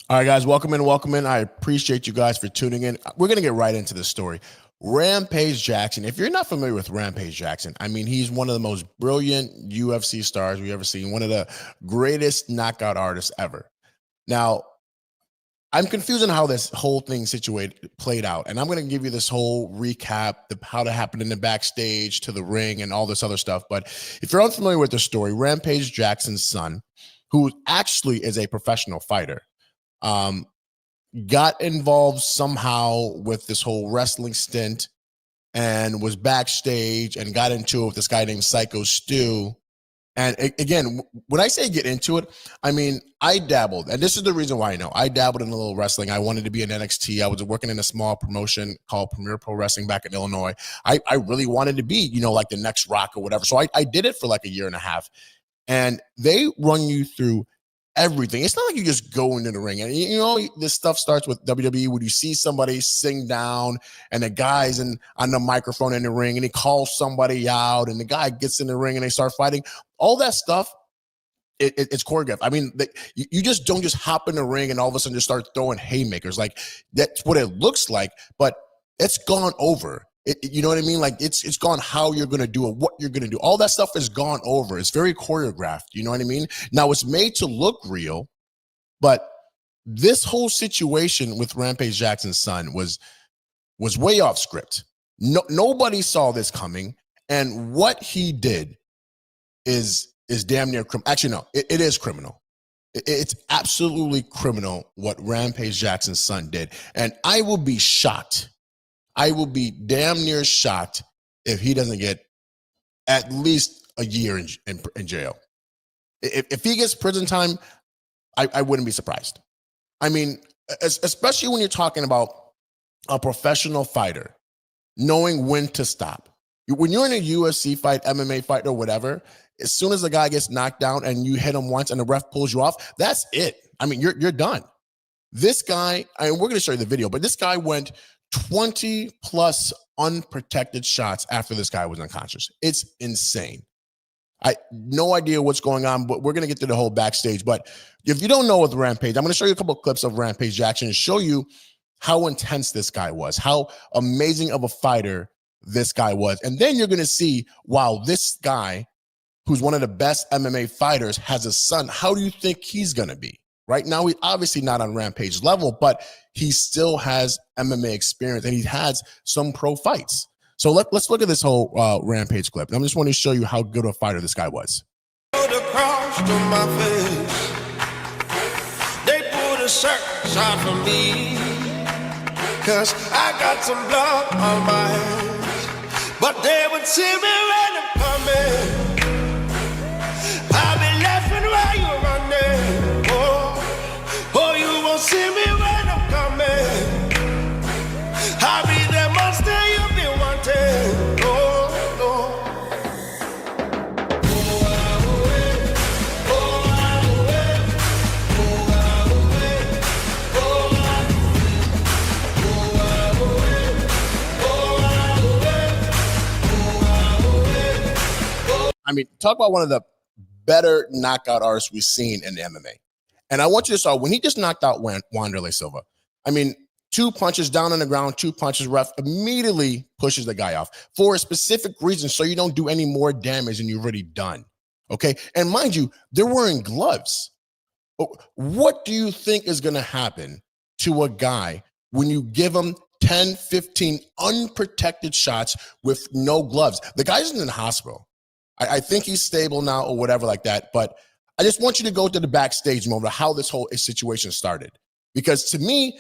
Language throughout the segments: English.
All right, guys, welcome in, welcome in. I appreciate you guys for tuning in. We're going to get right into this story. Rampage Jackson. If you're not familiar with Rampage Jackson, I mean, he's one of the most brilliant UFC stars we've ever seen, one of the greatest knockout artists ever. Now, I'm confused on how this whole thing played out, and I'm going to give you this whole recap, how that happened in the backstage to the ring and all this other stuff. But if you're unfamiliar with the story, Rampage Jackson's son, who actually is a professional fighter, got involved somehow with this whole wrestling stint and was backstage and got into it with this guy named Syko Stu. And again, when I say get into it, I mean, I dabbled. And this is the reason why I know. I dabbled in a little wrestling. I wanted to be in NXT. I was working in a small promotion called Premier Pro Wrestling back in Illinois. I really wanted to be, like the next Rock or whatever. So I did it for like a year and a half. And they run you through everything. It's not like you just go into the ring. And this stuff starts with WWE when you see somebody sing down and the guy's on the microphone in the ring and he calls somebody out and the guy gets in the ring and they start fighting. All that stuff, it's choreographed. I mean, you just don't just hop in the ring and all of a sudden just start throwing haymakers. Like, that's what it looks like, but it's gone over. You know what I mean? Like, it's gone how you're going to do it, what you're going to do. All that stuff is gone over. It's very choreographed. You know what I mean? Now, it's made to look real, but this whole situation with Rampage Jackson's son was way off script. Nobody saw this coming. And what he did is damn near criminal. Actually, no, it is criminal. It's absolutely criminal what Rampage Jackson's son did. And I will be shocked. I will be damn near shocked if he doesn't get at least a year in jail. If he gets prison time, I wouldn't be surprised. I mean, especially when you're talking about a professional fighter, knowing when to stop. When you're in a UFC fight, MMA fight, or whatever, as soon as the guy gets knocked down and you hit him once and the ref pulls you off, that's it. I mean, you're done. This guy, we're going to show you the video, but this guy went 20 plus unprotected shots after this guy was unconscious. It's insane. No idea what's going on, but we're going to get to the whole backstage. But if you don't know with Rampage, I'm going to show you a couple of clips of Rampage Jackson and show you how intense this guy was, how amazing of a fighter this guy was. And then you're going to see, wow, this guy, who's one of the best MMA fighters, has a son. How do you think he's going to be? Right now, he's obviously not on Rampage level, but he still has MMA experience and he has some pro fights. So let's look at this whole Rampage clip. I just want to show you how good a fighter this guy was. Across to my face, they put a shot for me, 'cause I got some blood on my hands, but they would see me when I'm coming. I'll be laughing while you're running. Oh, you won't see me when I'm coming. I'll be the monster you've been wanting. I mean, talk about one of the better knockout artists we've seen in the MMA. And I want you to saw when he just knocked out Wanderlei Silva. I mean, 2 punches down on the ground, 2 punches, ref immediately pushes the guy off for a specific reason, so you don't do any more damage than you've already done. Okay. And mind you, they're wearing gloves. What do you think is going to happen to a guy when you give him 10, 15 unprotected shots with no gloves? The guy's in the hospital. I think he's stable now or whatever like that. But I just want you to go to the backstage moment of how this whole situation started. Because to me,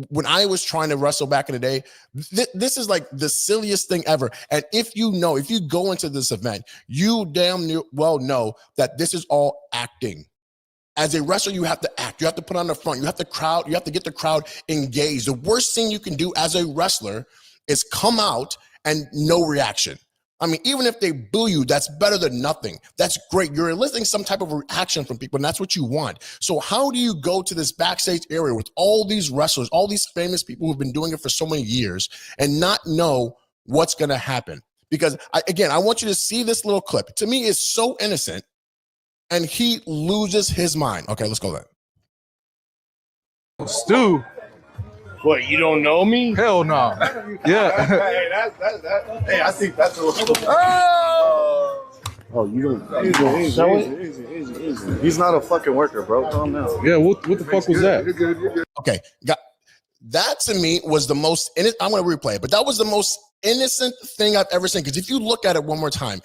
when I was trying to wrestle back in the day, this is like the silliest thing ever. And if you go into this event, you damn well know that this is all acting. As a wrestler, you have to act. You have to put on the front. You have to get the crowd engaged. The worst thing you can do as a wrestler is come out and no reaction. I mean, even if they boo you, that's better than nothing. That's great. You're eliciting some type of reaction from people, and that's what you want. So how do you go to this backstage area with all these wrestlers, all these famous people who've been doing it for so many years, and not know what's going to happen? Because, I want you to see this little clip. To me, it's so innocent, and he loses his mind. Okay, let's go there. Stu. What, you don't know me? Hell no. Yeah. Hey, I think that's a little. Oh, you don't show it? Easy. He's not a fucking worker, bro. Calm down. Yeah, what the fuck was that? You're good. Okay, that to me was the most. I'm going to replay it, but that was the most innocent thing I've ever seen. Because if you look at it one more time,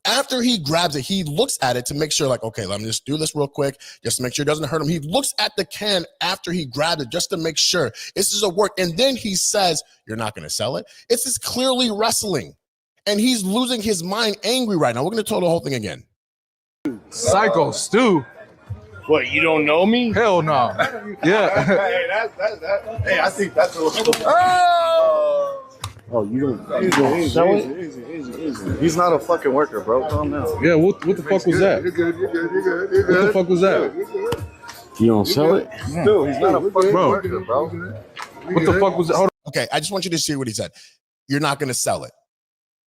after he grabs it, he looks at it to make sure, like, okay, let me just do this real quick, just to make sure it doesn't hurt him. He looks at the can after he grabbed it just to make sure this is a work. And then he says, "You're not going to sell it." It's just clearly wrestling. And he's losing his mind, angry right now. We're going to tell the whole thing again. Syko Stu. What, you don't know me? Hell no. Yeah. Hey, I think that's a little. Oh, you don't show it? Easy. He's not a fucking worker, bro. Calm down. Yeah, what the fuck was that? You're good. What the fuck was that? You don't sell it? Dude, he's not a fucking worker, bro. What the fuck was that? Hold on. Okay, I just want you to see what he said. You're not going to sell it.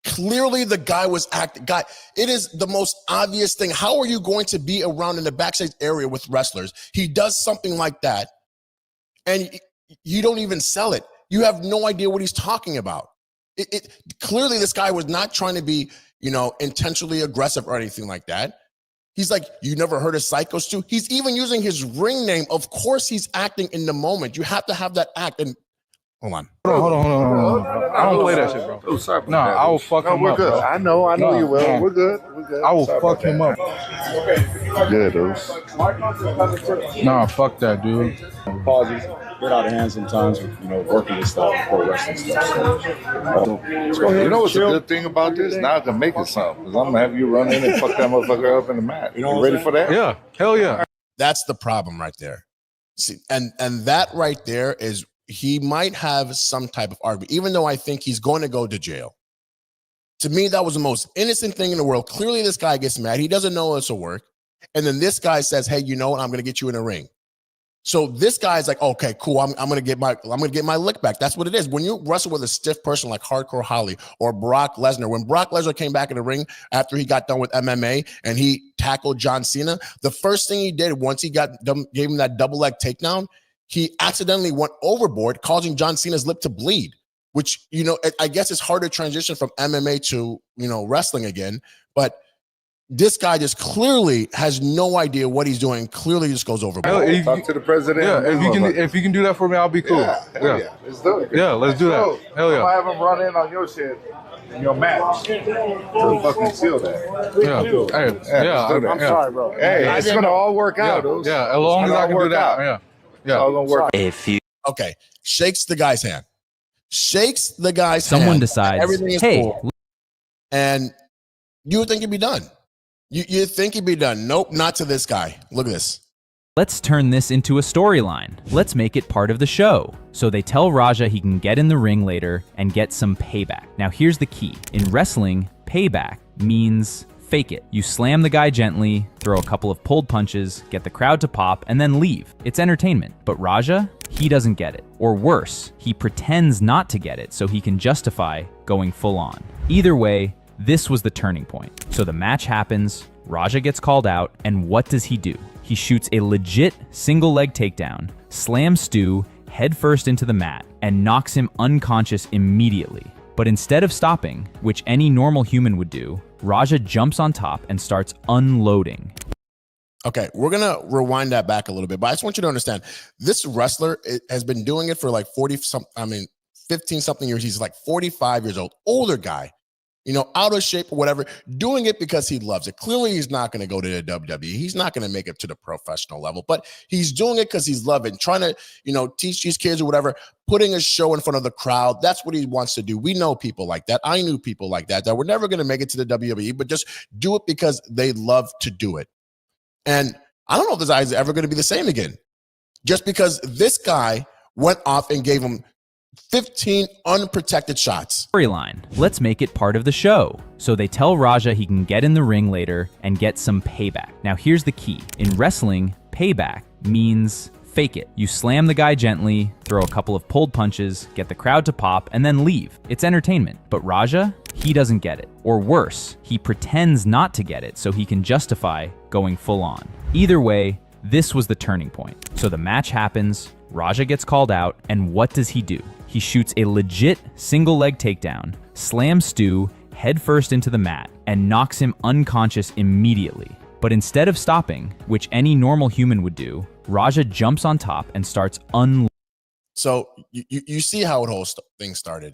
Clearly, the guy was acting. God, it is the most obvious thing. How are you going to be around in the backstage area with wrestlers? He does something like that, and you don't even sell it. You have no idea what he's talking about. Clearly, this guy was not trying to be, intentionally aggressive or anything like that. He's like, you never heard of Syko Stu? He's even using his ring name. Of course, he's acting in the moment. You have to have that act. And hold on. Hold on. I don't play that shit, bro. Oh, sorry. No, I will fuck him we're up, good. bro. I know No, you will. no. We're good. I will fuck him up. Good, dude. Nah, fuck that, dude. Apologies. Get out of hand sometimes, working with stuff, pro wrestling stuff. You know what's a good thing about this? Now I can make it something. Because I'm going to have you run in and fuck that motherfucker up in the mat. You ready for that? Yeah, hell yeah. That's the problem right there. See, and that right there is he might have some type of argument, even though I think he's going to go to jail. To me, that was the most innocent thing in the world. Clearly, this guy gets mad. He doesn't know it's a work. And then this guy says, hey, you know what? I'm going to get you in a ring. So this guy's like, okay, cool. I'm going to get my lick back. That's what it is. When you wrestle with a stiff person like Hardcore Holly or Brock Lesnar, when Brock Lesnar came back in the ring after he got done with MMA and he tackled John Cena, the first thing he did once he gave him that double leg takedown, he accidentally went overboard, causing John Cena's lip to bleed, which, I guess it's hard to transition from MMA to, wrestling again. But this guy just clearly has no idea what he's doing. Clearly just goes overboard. Talk to the president. Yeah, if you can do that for me, I'll be cool. Yeah. Let's do it. Yeah, let's do that. Hell yeah. I'm going to have him run in on your shit in your match to fucking seal that. Yeah. I'm sorry, bro. Hey, it's going to all work out, dude. Yeah, as long as I can do that. Yeah. It's all going to work. Okay, shakes the guy's hand. Someone decides, everything is hey, cool. And you would think it'd be done. You think he'd be done. Nope, not to this guy. Look at this. let's turn this into a storyline. Let's make it part of the show. So they tell Raja he can get in the ring later and get some payback. Now here's the key. In wrestling, payback means fake it. You slam the guy gently, throw a couple of pulled punches, get the crowd to pop, and then leave. It's entertainment. But Raja, he doesn't get it. Or worse, he pretends not to get it so he can justify going full on. Either way, this was the turning point. So the match happens, Raja gets called out, and what does he do? He shoots a legit single leg takedown, slams Stu headfirst into the mat, and knocks him unconscious immediately. But instead of stopping, which any normal human would do, Raja jumps on top and starts unloading. Okay, we're going to rewind that back a little bit, but I just want you to understand, this wrestler has been doing it for like 15 something years. He's like 45 years old, older guy, out of shape or whatever, doing it because he loves it. Clearly, he's not going to go to the WWE. He's not going to make it to the professional level, but he's doing it because he's loving, trying to, teach these kids or whatever, putting a show in front of the crowd. That's what he wants to do. We know people like that. I knew people like that were never going to make it to the WWE, but just do it because they love to do it. And I don't know if this guy is ever going to be the same again, just because this guy went off and gave him 15 unprotected shots. Storyline. Let's make it part of the show. So they tell Raja he can get in the ring later and get some payback. Now here's the key. In wrestling, payback means fake it. You slam the guy gently, throw a couple of pulled punches, get the crowd to pop, and then leave. It's entertainment. But Raja, he doesn't get it. Or worse, he pretends not to get it so he can justify going full on. Either way, this was the turning point. So the match happens, Raja gets called out, and what does he do? He shoots a legit single leg takedown, slams Stu headfirst into the mat, and knocks him unconscious immediately. But instead of stopping, which any normal human would do, Raja jumps on top and starts So you see how the whole thing started.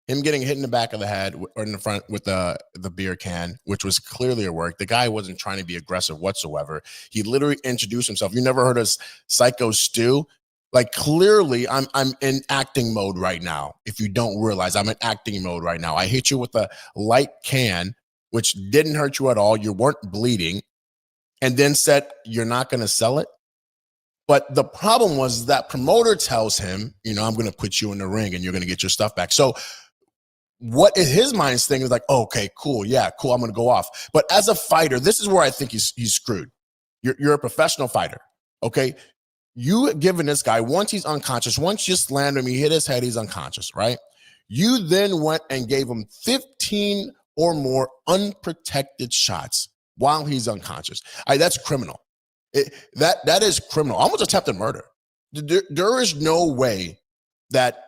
Him getting hit in the back of the head or in the front with the beer can, which was clearly a work. The guy wasn't trying to be aggressive whatsoever. He literally introduced himself. You never heard of Syko Stu? Like, clearly, I'm in acting mode right now. If you don't realize, I'm in acting mode right now. I hit you with a light can, which didn't hurt you at all. You weren't bleeding, and then said, you're not going to sell it. But the problem was that promoter tells him, I'm going to put you in the ring and you're going to get your stuff back. So what in his mind's thing is like, oh, okay, cool. Yeah, cool. I'm going to go off. But as a fighter, this is where I think he's screwed. You're a professional fighter. Okay. You given this guy, once he's unconscious, once you slammed him, he hit his head, he's unconscious, right? You then went and gave him 15 or more unprotected shots while he's unconscious. That's criminal. That is criminal. Almost attempted murder. There is no way that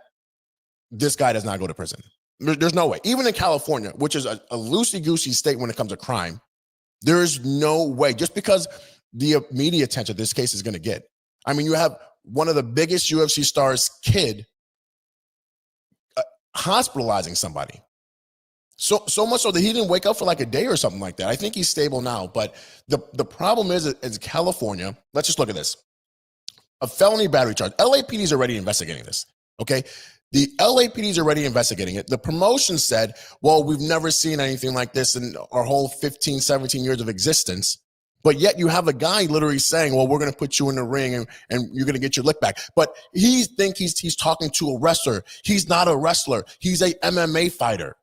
this guy does not go to prison. There's no way. Even in California, which is a loosey-goosey state when it comes to crime, there is no way. Just because the media attention this case is going to get. I mean, you have one of the biggest UFC stars' kid hospitalizing somebody. So much so that he didn't wake up for like a day or something like that. I think he's stable now. But the problem is California, let's just look at this. A felony battery charge. LAPD is already investigating this, okay? The LAPD is already investigating it. The promotion said, well, we've never seen anything like this in our whole 15, 17 years of existence. But yet you have a guy literally saying, well, we're going to put you in the ring and you're going to get your lick back. But he thinks he's talking to a wrestler. He's not a wrestler. He's a MMA fighter.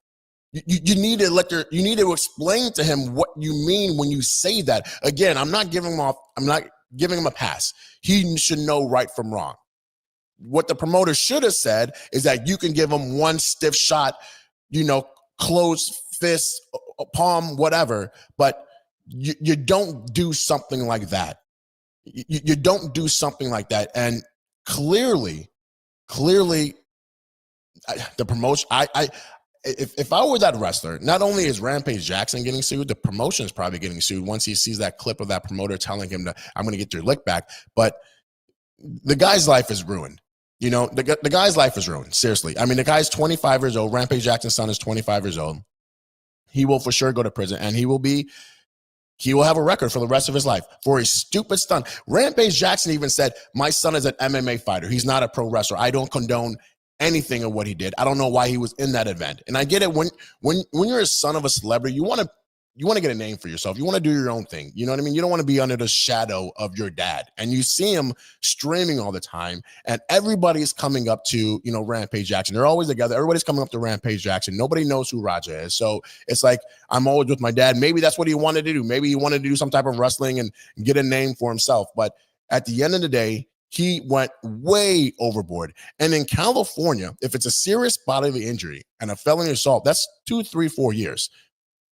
You need to explain to him what you mean when you say that. Again, I'm not giving him a pass. He should know right from wrong. What the promoter should have said is that you can give him one stiff shot, closed fist, palm, whatever, but you don't do something like that. You don't do something like that. And clearly, the promotion, if I were that wrestler, not only is Rampage Jackson getting sued, the promotion is probably getting sued once he sees that clip of that promoter telling him that I'm going to get your lick back. But the guy's life is ruined. The guy's life is ruined. Seriously. I mean, the guy's 25 years old. Rampage Jackson's son is 25 years old. He will for sure go to prison, and he will have a record for the rest of his life for a stupid stunt. Rampage Jackson even said, my son is an MMA fighter. He's not a pro wrestler. I don't condone anything of what he did. I don't know why he was in that event. And I get it. When you're a son of a celebrity, you want to get a name for yourself. You want to do your own thing. You know what I mean? You don't want to be under the shadow of your dad. And you see him streaming all the time, and everybody's coming up to, Rampage Jackson. They're always together. Everybody's coming up to Rampage Jackson. Nobody knows who Raja is. So it's like, I'm always with my dad. Maybe that's what he wanted to do. Maybe he wanted to do some type of wrestling and get a name for himself. But at the end of the day, he went way overboard. And in California, if it's a serious bodily injury and a felony assault, that's 2, 3, 4 years.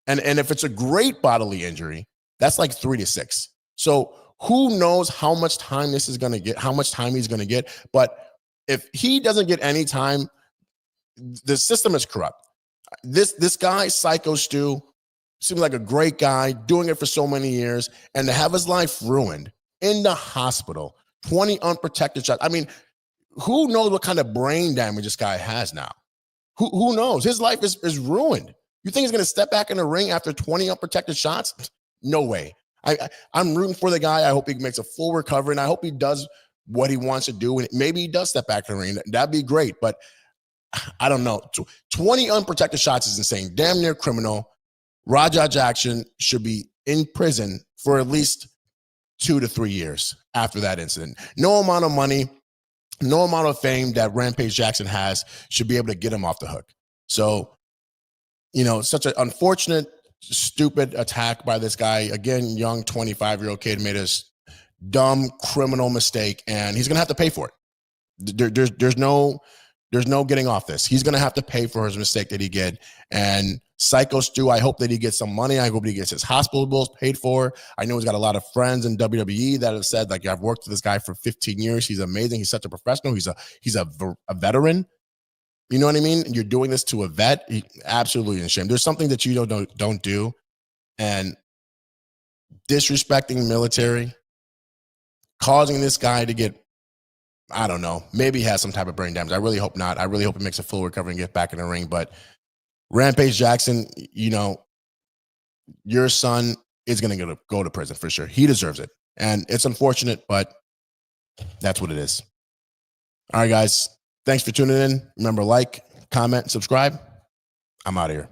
And if it's a great bodily injury, that's like 3 to 6. So who knows how much time this is going to get, how much time he's going to get. But if he doesn't get any time, the system is corrupt. This guy, Syko Stu, seems like a great guy, doing it for so many years, and to have his life ruined in the hospital, 20 unprotected shots. I mean, who knows what kind of brain damage this guy has now? Who knows? His life is ruined. You think he's going to step back in the ring after 20 unprotected shots? No way. I'm rooting for the guy. I hope he makes a full recovery, and I hope he does what he wants to do, and maybe he does step back in the ring. That'd be great, but I don't know. 20 unprotected shots is insane. Damn near criminal. Raja Jackson should be in prison for at least 2 to 3 years after that incident. No amount of money, no amount of fame that Rampage Jackson has should be able to get him off the hook. So, such an unfortunate, stupid attack by this guy. Again, young 25-year-old kid made a dumb criminal mistake, and he's going to have to pay for it. There's no There's no getting off this. He's going to have to pay for his mistake that he did. And Syko Stu, I hope that he gets some money. I hope he gets his hospital bills paid for. I know he's got a lot of friends in WWE that have said, like, I've worked with this guy for 15 years. He's amazing. He's such a professional. He's a veteran. You know what I mean? And you're doing this to a vet. Absolutely ashamed. There's something that you don't do. And disrespecting military, causing this guy to get, I don't know, maybe he has some type of brain damage. I really hope not. I really hope he makes a full recovery and get back in the ring. But Rampage Jackson, you know, your son is going to go to prison for sure. He deserves it. And it's unfortunate, but that's what it is. All right, guys. Thanks for tuning in. Remember, like, comment, subscribe. I'm out of here.